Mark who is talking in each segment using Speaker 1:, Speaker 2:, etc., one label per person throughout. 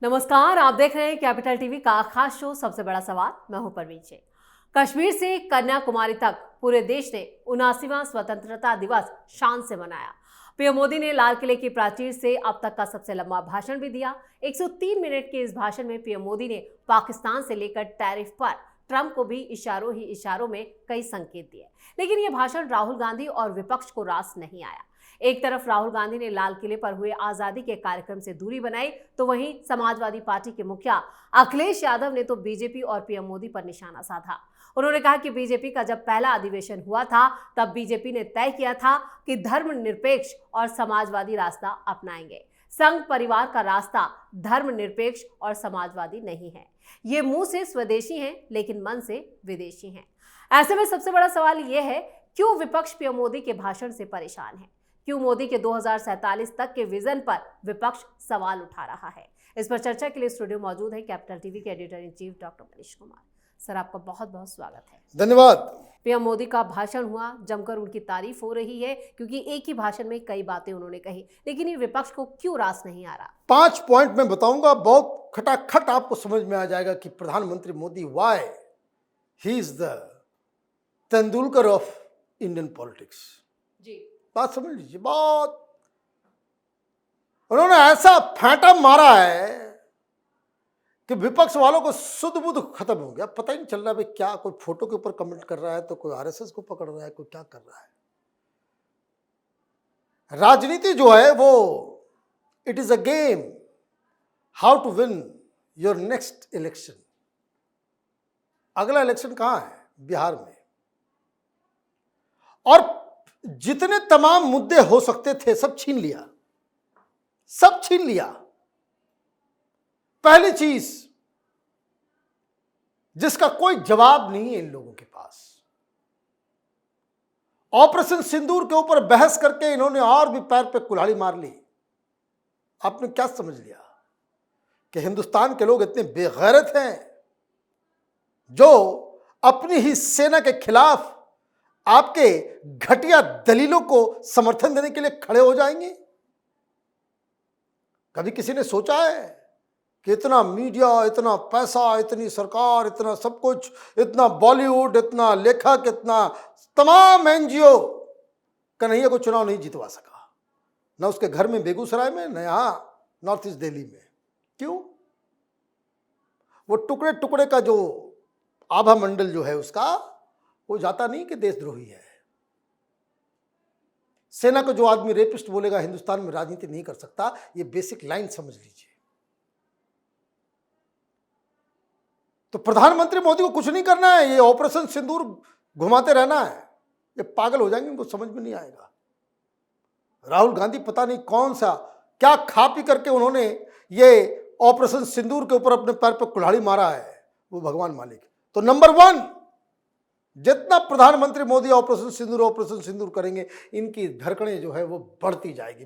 Speaker 1: नमस्कार, आप देख रहे हैं कैपिटल टीवी का खास शो सबसे बड़ा सवाल। मैं हूं परवीन शेख। कश्मीर से कन्याकुमारी तक पूरे देश ने 79वां स्वतंत्रता दिवस शान से मनाया। पीएम मोदी ने लाल किले की प्राचीर से अब तक का सबसे लंबा भाषण भी दिया। 103 मिनट के इस भाषण में पीएम मोदी ने पाकिस्तान से लेकर टैरिफ पर ट्रंप को भी इशारों ही इशारों में कई संकेत दिए। लेकिन यह भाषण राहुल गांधी और विपक्ष को रास नहीं आया। एक तरफ राहुल गांधी ने लाल किले पर हुए आजादी के कार्यक्रम से दूरी बनाई, तो वहीं समाजवादी पार्टी के मुखिया अखिलेश यादव ने तो बीजेपी और पीएम मोदी पर निशाना साधा। उन्होंने कहा कि बीजेपी का जब पहला अधिवेशन हुआ था तब बीजेपी ने तय किया था कि धर्मनिरपेक्ष और समाजवादी रास्ता अपनाएंगे। संघ परिवार का रास्ता धर्मनिरपेक्ष और समाजवादी नहीं है। ये मुंह से स्वदेशी हैं लेकिन मन से विदेशी हैं। ऐसे में सबसे बड़ा सवाल यह है, क्यों विपक्ष पीएम मोदी के भाषण से परेशान है? क्यों मोदी के 2047 तक के विजन पर विपक्ष सवाल उठा रहा है? इस पर चर्चा के लिए स्टूडियो मौजूद है कैपिटल टीवी के editor in chief doctor Manish Kumar. Sir, आपका बहुत बहुत स्वागत है।
Speaker 2: धन्यवाद।
Speaker 1: पीएम मोदी का भाषण हुआ, जमकर उनकी तारीफ हो रही है क्योंकि एक ही भाषण में कई बातें उन्होंने कही, लेकिन ये विपक्ष को क्यों रास नहीं आ रहा?
Speaker 2: 5 पॉइंट में बताऊंगा, बहुत खटाखट आपको समझ में आ जाएगा कि प्रधानमंत्री Modi why he is the Tendulkar of Indian politics.
Speaker 1: जी,
Speaker 2: बात समझ लीजिए। बहुत उन्होंने ऐसा फेंटा मारा है कि विपक्ष वालों को सुध बुध खत्म हो गया। पता ही नहीं चल रहा भाई क्या, कोई फोटो के ऊपर कमेंट कर रहा है तो कोई आरएसएस को पकड़ रहा है, कोई क्या कर रहा है। राजनीति जो है वो it is a game how to win your next election. अगला इलेक्शन कहां है? बिहार में। और जितने तमाम मुद्दे हो सकते थे सब छीन लिया, सब छीन लिया। पहली चीज जिसका कोई जवाब नहीं है इन लोगों के पास, ऑपरेशन सिंदूर के ऊपर बहस करके इन्होंने और भी पैर पे कुल्हाड़ी मार ली। आपने क्या समझ लिया कि हिंदुस्तान के लोग इतने बेगैरत हैं जो अपनी ही सेना के खिलाफ आपके घटिया दलीलों को समर्थन देने के लिए खड़े हो जाएंगे? कभी किसी ने सोचा है कि इतना मीडिया, इतना पैसा, इतनी सरकार, इतना सब कुछ, इतना बॉलीवुड, इतना लेखक, इतना तमाम एनजीओ कन्हैया को चुनाव नहीं जितवा सका? ना उसके घर में बेगूसराय में, न यहां नॉर्थ ईस्ट दिल्ली में। क्यों? वो टुकड़े टुकड़े का जो आभा मंडल जो है उसका, वो जाता नहीं कि देशद्रोही है। सेना को जो आदमी रेपिस्ट बोलेगा हिंदुस्तान में राजनीति नहीं कर सकता, ये बेसिक लाइन समझ लीजिए। तो प्रधानमंत्री मोदी को कुछ नहीं करना है, ये ऑपरेशन सिंदूर घुमाते रहना है। ये पागल हो जाएंगे, उनको समझ में नहीं आएगा। राहुल गांधी पता नहीं कौन सा क्या खा पी करके उन्होंने ये ऑपरेशन सिंदूर के ऊपर अपने पैर पर कुल्हाड़ी मारा है, वो भगवान मालिक। तो नंबर 1, जितना प्रधानमंत्री मोदी ऑपरेशन सिंदूर करेंगे, इनकी धड़कनें जो है वो बढ़ती जाएगी।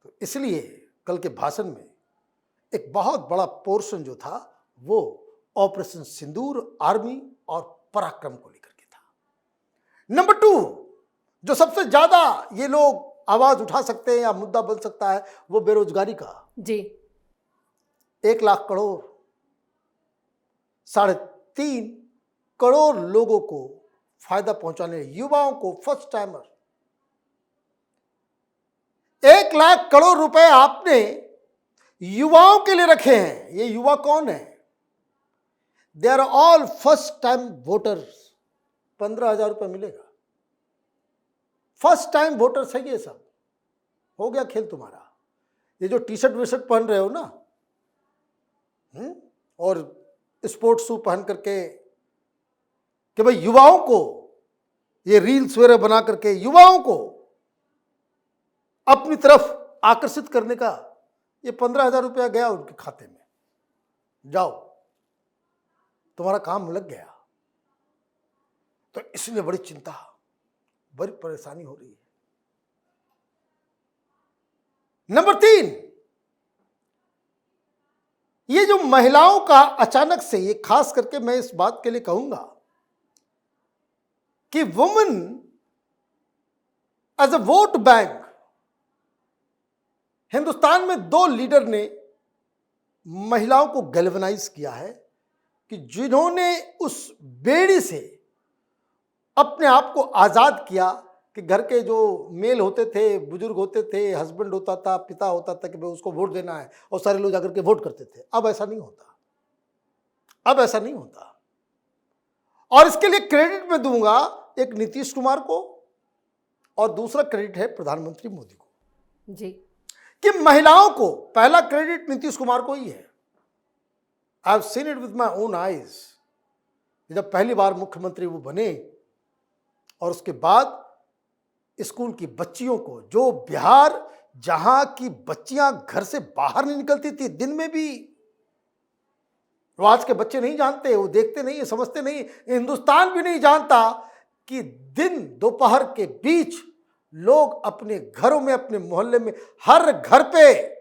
Speaker 2: तो इसलिए कल के भाषण में एक बहुत बड़ा पोर्शन जो था वो ऑपरेशन सिंदूर, आर्मी और पराक्रम को लेकर के था। नंबर 2, जो सबसे ज्यादा ये लोग आवाज उठा सकते हैं या मुद्दा बन सकता है, वो बेरोजगारी का।
Speaker 1: जी,
Speaker 2: 1 लाख करोड़, 3.5 करोड़ लोगों को फायदा पहुंचाने, युवाओं को, फर्स्ट टाइमर। 1 लाख करोड़ रुपए आपने युवाओं के लिए रखे हैं। ये युवा कौन है? They are all first time voters. 15,000 रुपए मिलेगा। फर्स्ट टाइम वोटर्स है ये सब। हो गया खेल तुम्हारा। ये जो टी शर्ट विशर्ट पहन रहे हो ना, और स्पोर्ट्स शू पहन करके कि भाई युवाओं को, ये रील्स वगैरह बना करके युवाओं को अपनी तरफ आकर्षित करने का, ये 15,000 रुपया गया उनके खाते में। जाओ, तुम्हारा काम लग गया। तो इसलिए बड़ी चिंता, बड़ी परेशानी हो रही है। नंबर 3, ये जो महिलाओं का अचानक से, ये खास करके मैं इस बात के लिए कहूंगा कि women as a vote bank, Hindustan में 2 लीडर ने महिलाओं को गैल्वेनाइज किया है कि जिन्होंने उस बेड़ी से अपने आप को आजाद किया कि घर के जो मेल होते थे, बुजुर्ग होते थे, हस्बैंड होता था, पिता होता था कि भाई उसको वोट देना है और सारे लोग जाकर के वोट करते थे। अब ऐसा नहीं होता, अब ऐसा नहीं होता। और इसके लिए क्रेडिट मैं दूंगा एक नीतीश कुमार को और दूसरा क्रेडिट है प्रधानमंत्री मोदी को
Speaker 1: जी।
Speaker 2: कि महिलाओं को, पहला क्रेडिट नीतीश कुमार को ही है। I have seen it with my own eyes. जब पहली बार मुख्यमंत्री वो बने और उसके बाद स्कूल की बच्चियों को, जो बिहार जहां की बच्चियां घर से बाहर नहीं निकलती थी दिन में भी, वो आज के बच्चे नहीं जानते, वो देखते नहीं, समझते नहीं, हिंदुस्तान भी नहीं जानता कि दिन दोपहर के बीच लोग अपने घरों में, अपने मोहल्ले में, हर घर पे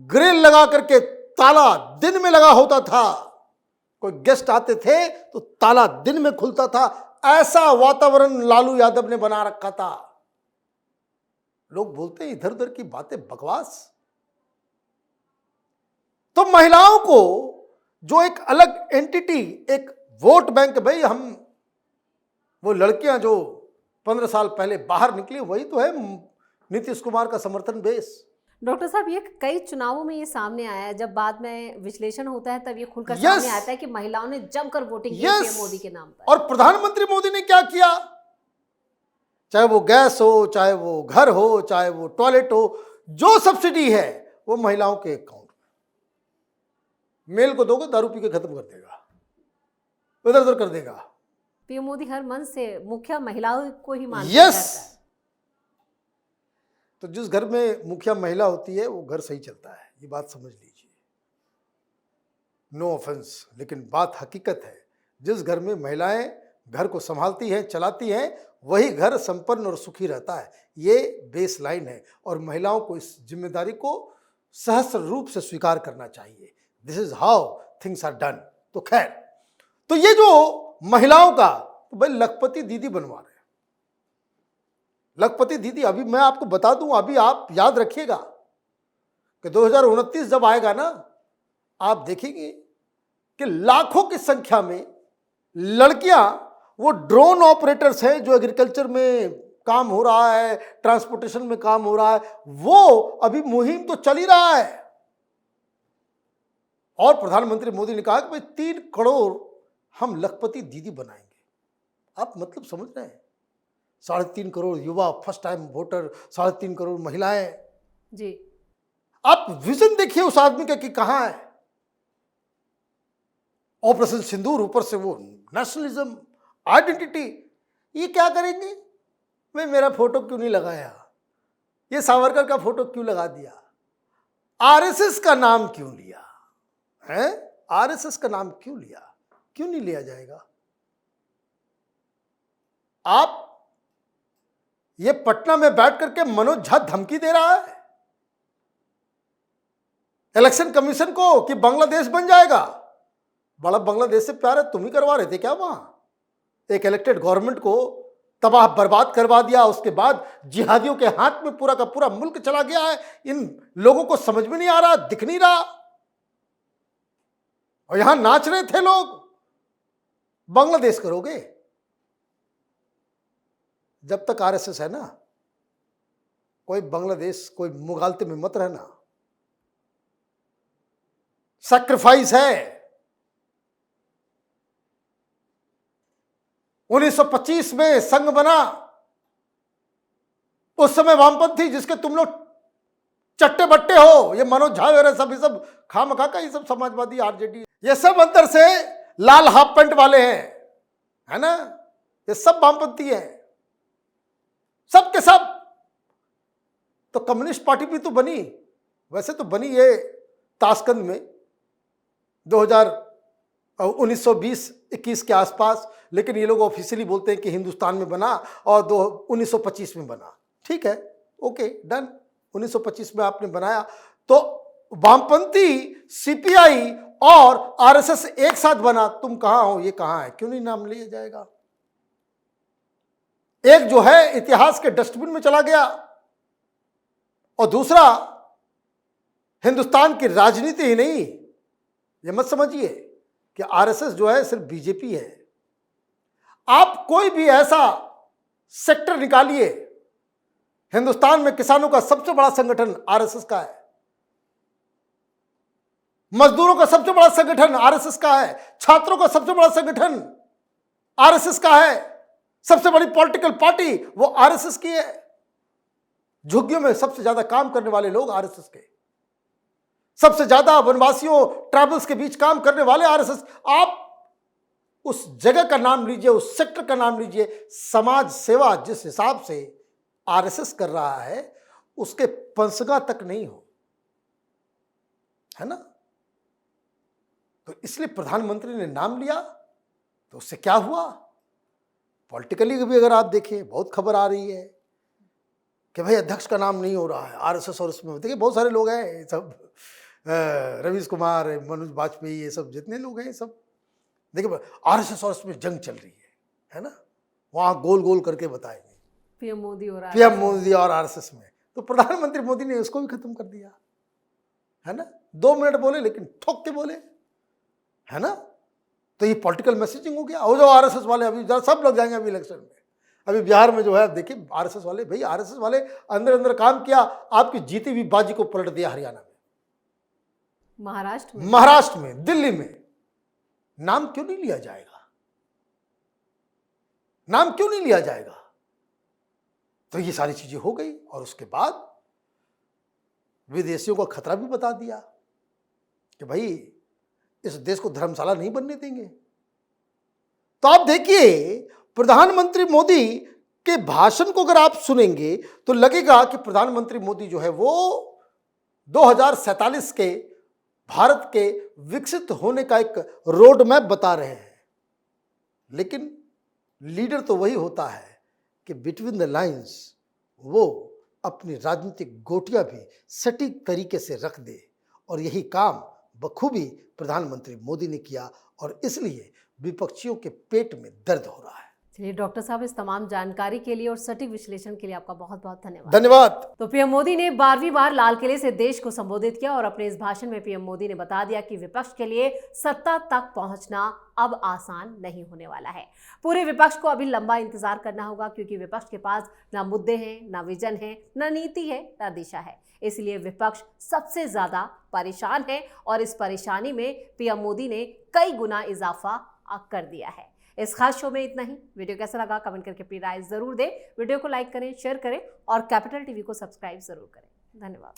Speaker 2: ग्रिल लगा करके ताला दिन में लगा होता था। कोई गेस्ट आते थे तो ताला दिन में खुलता था। ऐसा वातावरण लालू यादव ने बना रखा था। लोग बोलते हैं इधर उधर की बातें, बकवास। तो महिलाओं को जो एक अलग एंटिटी, एक वोट बैंक, भाई हम वो लड़कियां जो 15 साल पहले बाहर निकली, वही तो है नीतीश कुमार का समर्थन बेस।
Speaker 1: डॉक्टर साहब, ये कई चुनावों में ये सामने आया है, जब बाद में विश्लेषण होता है तब ये खुलकर सामने आता है कि महिलाओं ने जमकर वोटिंग की पीएम मोदी के नाम पर।
Speaker 2: और प्रधानमंत्री मोदी ने क्या किया, चाहे वो गैस हो, चाहे वो घर हो, चाहे वो टॉयलेट हो, जो सब्सिडी है वो महिलाओं के अकाउंट में। मेल को दोगे दारू पी के खत्म कर देगा, इधर उधर कर देगा।
Speaker 1: पीएम मोदी हर मन से मुखिया महिलाओं को ही मानते
Speaker 2: यस। तो जिस घर में मुखिया महिला होती है वो घर सही चलता है, ये बात समझ लीजिए। नो ऑफेंस, लेकिन बात हकीकत है। जिस घर में महिलाएं घर को संभालती हैं, चलाती हैं, वही घर संपन्न और सुखी रहता है। ये बेस लाइन है और महिलाओं को इस जिम्मेदारी को सहस्र रूप से स्वीकार करना चाहिए। This is how things are done. तो खैर, तो ये जो महिलाओं का, तो भाई लखपति दीदी बनवा रहे हैं। लखपति दीदी, अभी मैं आपको बता दूं, अभी आप याद रखिएगा कि 2029 जब आएगा ना, आप देखेंगे कि लाखों की संख्या में लड़कियां, वो ड्रोन ऑपरेटर्स हैं, जो एग्रीकल्चर में काम हो रहा है, ट्रांसपोर्टेशन में काम हो रहा है, वो अभी मुहिम तो चल ही रहा है। और प्रधानमंत्री मोदी ने कहा कि भाई 3 करोड़ हम लखपति दीदी बनाएंगे। आप मतलब समझ रहे हैं, 3.5 करोड़ युवा फर्स्ट टाइम वोटर, 3.5 करोड़ महिलाएं
Speaker 1: जी।
Speaker 2: आप विजन देखिए उस आदमी का कि कहां है। ऑपरेशन सिंदूर, ऊपर से वो नेशनलिज्म, आइडेंटिटी। ये क्या करेंगे, मैं मेरा फोटो क्यों नहीं लगाया, ये सावरकर का फोटो क्यों लगा दिया, आरएसएस का नाम क्यों लिया है, आरएसएस का नाम क्यों लिया, क्यों नहीं लिया जाएगा। आप ये पटना में बैठ करके मनोज झा धमकी दे रहा है इलेक्शन कमीशन को कि बांग्लादेश बन जाएगा। बड़ा बांग्लादेश से प्यार है, तुम ही करवा रहे थे क्या वहां। एक इलेक्टेड गवर्नमेंट को तबाह बर्बाद करवा दिया, उसके बाद जिहादियों के हाथ में पूरा का पूरा मुल्क चला गया है। इन लोगों को समझ में नहीं आ रहा, दिख नहीं रहा, और यहां नाच रहे थे लोग। बांग्लादेश करोगे, जब तक आरएसएस है ना, कोई बांग्लादेश, कोई मुगालते में मत रहना। सैक्रिफाइस है। 1925 में संघ बना, उस समय वामपंथी जिसके तुम लोग चट्टे बट्टे हो, ये मनोज झा वगैरह सब, ये सब खामखा का, ये सब समाजवादी, आरजेडी, ये सब अंदर से लाल हाफ पैंट वाले हैं, है ना, ये सब वामपंथी हैं, सब के सब। तो कम्युनिस्ट पार्टी भी तो बनी, वैसे तो बनी ये ताशकंद में 1920-21 के आसपास, लेकिन ये लोग ऑफिशियली बोलते हैं कि हिंदुस्तान में बना और 1925 में बना। ठीक है, ओके, डन। 1925 में आपने बनाया तो वामपंथी, सीपीआई और आरएसएस एक साथ बना। तुम कहां हो, ये कहां है, क्यों नहीं नाम लिया जाएगा। एक जो है इतिहास के डस्टबिन में चला गया, और दूसरा हिंदुस्तान की राजनीति ही नहीं, ये मत समझिए कि आरएसएस जो है सिर्फ बीजेपी है। आप कोई भी ऐसा सेक्टर निकालिए, हिंदुस्तान में किसानों का सबसे बड़ा संगठन आरएसएस का है, मजदूरों का सबसे बड़ा संगठन आरएसएस का है, छात्रों का सबसे बड़ा संगठन आरएसएस का है, सबसे बड़ी पॉलिटिकल पार्टी वो आरएसएस की है। झुग्गियों में सबसे ज्यादा काम करने वाले लोग आरएसएस के, सबसे ज्यादा वनवासियों ट्राइबल्स के बीच काम करने वाले आरएसएस। आप उस जगह का नाम लीजिए, उस सेक्टर का नाम लीजिए, समाज सेवा जिस हिसाब से आरएसएस कर रहा है उसके पंसगा तक नहीं हो, है ना। तो इसलिए प्रधानमंत्री ने नाम लिया, तो उससे क्या हुआ? पॉलिटिकली भी अगर आप देखिए बहुत खबर आ रही है कि भाई अध्यक्ष का नाम नहीं हो रहा है आरएसएस, और उसमें देखिए बहुत सारे लोग हैं, ये सब रवीश कुमार, मनोज वाजपेयी, ये सब जितने लोग हैं, ये सब देखिए आरएसएस और उसमें जंग चल रही है ना। वहां गोल गोल करके बताएंगे
Speaker 1: पीएम मोदी और
Speaker 2: आरएसएस में। तो प्रधानमंत्री मोदी ने उसको भी खत्म कर दिया, है ना। 2 मिनट बोले लेकिन ठोक के बोले, है ना। तो ये पॉलिटिकल मैसेजिंग हो गया। हो जाओ आरएसएस वाले, अभी सब लोग जाएंगे अभी इलेक्शन में। अभी बिहार में जो है देखिए आरएसएस वाले, भाई आरएसएस वाले अंदर अंदर काम किया, आपकी जीती हुई बाजी को पलट दिया हरियाणा में, महाराष्ट्र में, दिल्ली में। नाम क्यों नहीं लिया जाएगा? नाम क्यों नहीं लिया जाएगा? तो ये सारी चीजें हो गई, और उसके बाद विदेशियों का खतरा भी बता दिया कि भाई इस देश को धर्मशाला नहीं बनने देंगे। तो आप देखिए प्रधानमंत्री मोदी के भाषण को अगर आप सुनेंगे तो लगेगा कि प्रधानमंत्री मोदी जो है वो 2047 के भारत के विकसित होने का एक रोड मैप बता रहे हैं। लेकिन लीडर तो वही होता है कि बिटवीन द लाइंस वो अपनी राजनीतिक गोटियां भी सटीक तरीके से रख दे, और यही काम बखूबी प्रधानमंत्री मोदी ने किया, और इसलिए विपक्षियों के पेट में दर्द हो रहा है।
Speaker 1: चलिए डॉक्टर साहब, इस तमाम जानकारी के लिए और सटीक विश्लेषण के लिए आपका बहुत बहुत धन्यवाद।
Speaker 2: धन्यवाद।
Speaker 1: तो पीएम मोदी ने 12वीं बार लाल किले से देश को संबोधित किया, और अपने इस भाषण में पीएम मोदी ने बता दिया कि विपक्ष के लिए सत्ता तक पहुंचना अब आसान नहीं होने वाला है। पूरे विपक्ष को अभी लंबा इंतजार करना होगा, क्योंकि विपक्ष के पास ना मुद्दे हैं, ना विजन है, ना नीति है, ना दिशा है। इसलिए विपक्ष सबसे ज्यादा परेशान है, और इस परेशानी में पीएम मोदी ने कई गुना इजाफा कर दिया है। इस खास शो में इतना ही। वीडियो कैसा लगा कमेंट करके अपनी राय जरूर दें। वीडियो को लाइक करें, शेयर करें, और कैपिटल टीवी को सब्सक्राइब जरूर करें। धन्यवाद।